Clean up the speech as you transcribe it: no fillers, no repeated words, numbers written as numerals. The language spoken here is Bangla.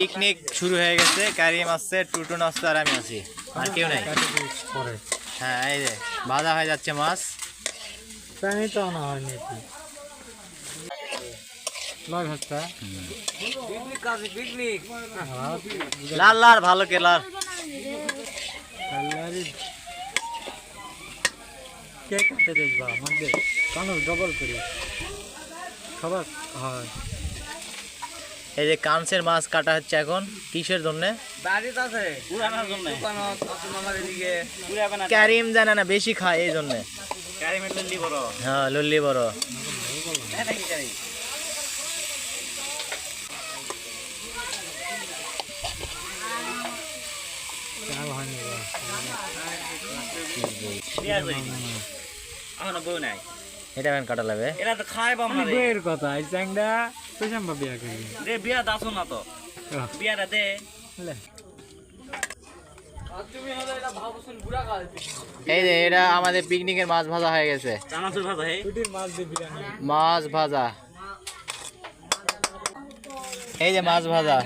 পিকনিক শুরু হয়ে গেছে। কারিম আসছে, টুটুন আসছে, আর আমি আছি, আর কেউ নাই। হ্যাঁ, এই যে ভাজা হয়ে যাচ্ছে মাছ। লাল লাল ভালো কে লাল কে কাটে দেখবা আমাদের কানো ডবল করি খাবার হয়। এই যে কাঁচের মাছ কাটা হচ্ছে এখন। কিসের জন্য? কারিম জানে না, বেশি খায় এই জন্য। হ্যাঁ, লল্লি বড়। চাল হয়নি এটা এখন কাটা লাগবে। বইয়ের কথা এই চ্যাংডা পেছাম্বা বিয়া করি বিয়া দাসো না তো বিয়াটা দে এই যে এটা আমাদের পিকনিকের মাছ ভাজা হয়ে গেছে। চানাচুর ভাজা হে মাছ দিয়ে বিরিয়ানি মাছ ভাজা, এই যে মাছ ভাজা।